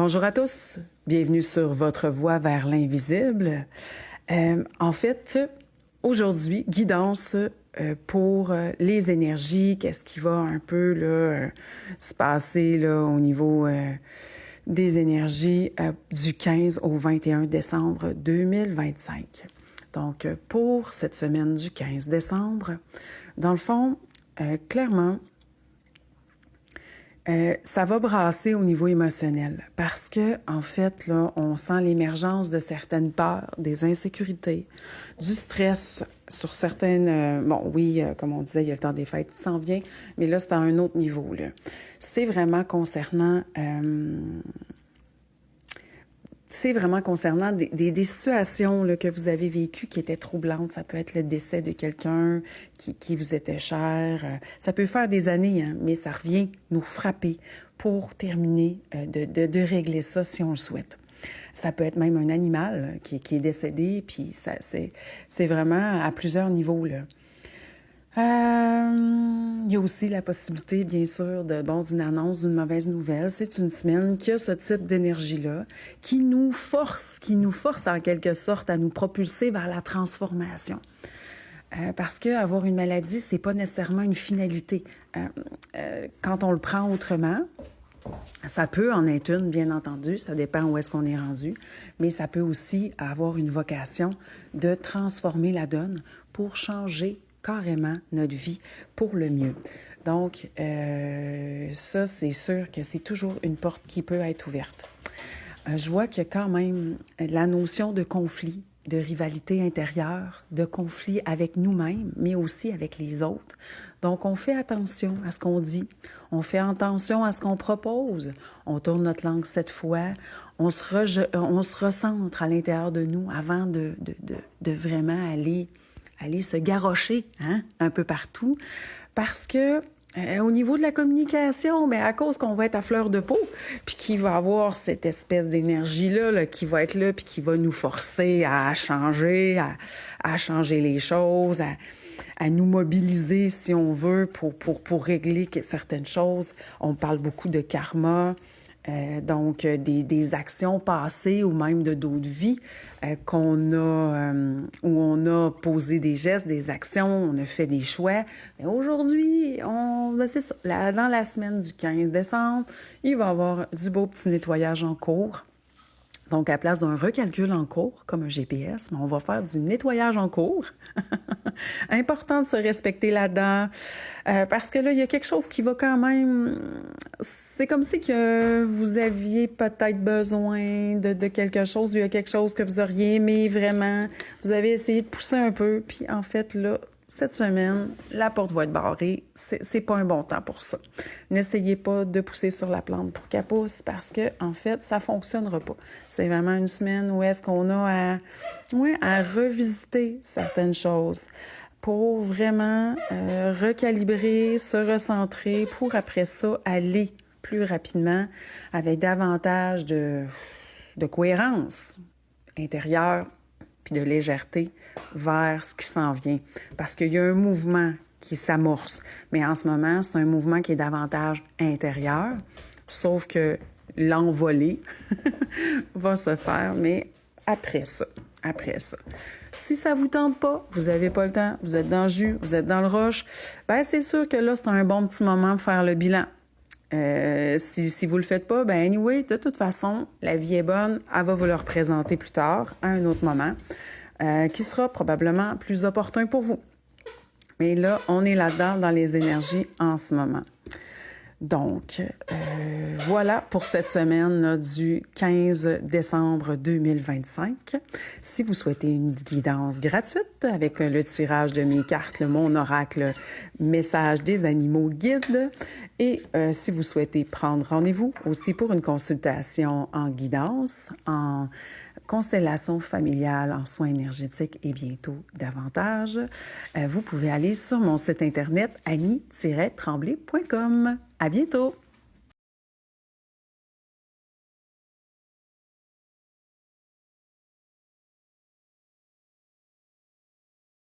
Bonjour à tous, bienvenue sur votre voie vers l'invisible. En fait, aujourd'hui, guidance pour les énergies, qu'est-ce qui va un peu se passer au niveau des énergies du 15 au 21 décembre 2025. Donc, pour cette semaine du 15 décembre, dans le fond, clairement, ça va brasser au niveau émotionnel parce que, en fait, là, on sent l'émergence de certaines peurs, des insécurités, du stress sur certaines... comme on disait, il y a le temps des fêtes qui s'en vient, mais là, c'est à un autre niveau, là. C'est vraiment concernant... des situations là, que vous avez vécues qui étaient troublantes. Ça peut être le décès de quelqu'un qui vous était cher. Ça peut faire des années, hein, mais ça revient nous frapper pour terminer de régler ça si on le souhaite. Ça peut être même un animal qui est décédé, puis ça, c'est vraiment à plusieurs niveaux, là. Il y a aussi la possibilité, bien sûr, d'une annonce, d'une mauvaise nouvelle. C'est une semaine qui a ce type d'énergie-là, qui nous force en quelque sorte à nous propulser vers la transformation. Parce qu'avoir une maladie, c'est pas nécessairement une finalité. Quand on le prend autrement, ça peut en être une, bien entendu, ça dépend où est-ce qu'on est rendu, mais ça peut aussi avoir une vocation de transformer la donne pour changer carrément notre vie pour le mieux. Donc, ça, c'est sûr que c'est toujours une porte qui peut être ouverte. Je vois qu'il y a quand même la notion de conflit, de rivalité intérieure, de conflit avec nous-mêmes, mais aussi avec les autres. Donc, on fait attention à ce qu'on dit, on fait attention à ce qu'on propose, on tourne notre langue 7 fois, on se recentre à l'intérieur de nous avant de vraiment aller se garrocher un peu partout, parce que au niveau de la communication, mais à cause qu'on va être à fleur de peau, puis qu'il va avoir cette espèce d'énergie-là là, qui va être là, puis qui va nous forcer à changer, à changer les choses, à nous mobiliser, si on veut, pour régler certaines choses. On parle beaucoup de karma, donc des actions passées ou même de d'autres vies qu'on a, où on a posé des gestes, des actions, on a fait des choix. Mais aujourd'hui, c'est ça. Dans la semaine du 15 décembre, il va y avoir du beau petit nettoyage en cours. Donc, à place d'un recalcul en cours, comme un GPS, mais on va faire du nettoyage en cours. Important de se respecter là-dedans, parce que là, il y a quelque chose qui va quand même... C'est comme si que vous aviez peut-être besoin de quelque chose, il y a quelque chose que vous auriez aimé vraiment, vous avez essayé de pousser un peu, puis en fait, là, cette semaine, la porte va être barrée. C'est pas un bon temps pour ça. N'essayez pas de pousser sur la plante pour qu'elle pousse parce que, en fait, ça fonctionnera pas. C'est vraiment une semaine où est-ce qu'on a à revisiter certaines choses pour vraiment recalibrer, se recentrer pour après ça aller plus rapidement avec davantage de cohérence intérieure puis de légèreté vers ce qui s'en vient. Parce qu'il y a un mouvement qui s'amorce. Mais en ce moment, c'est un mouvement qui est davantage intérieur, sauf que l'envolée va se faire, mais après ça. Si ça vous tente pas, vous n'avez pas le temps, vous êtes dans le jus, vous êtes dans le rush, bien c'est sûr que là, c'est un bon petit moment pour faire le bilan. Si vous le faites pas, ben anyway, de toute façon, la vie est bonne, elle va vous le représenter plus tard, à un autre moment, qui sera probablement plus opportun pour vous. Mais là, on est là-dedans dans les énergies en ce moment. Donc, voilà pour cette semaine là, du 15 décembre 2025. Si vous souhaitez une guidance gratuite avec le tirage de mes cartes, mon oracle, message des animaux guides, et si vous souhaitez prendre rendez-vous aussi pour une consultation en guidance, en constellation familiale, en soins énergétiques et bientôt davantage, vous pouvez aller sur mon site internet annie-tremblay.com. À bientôt!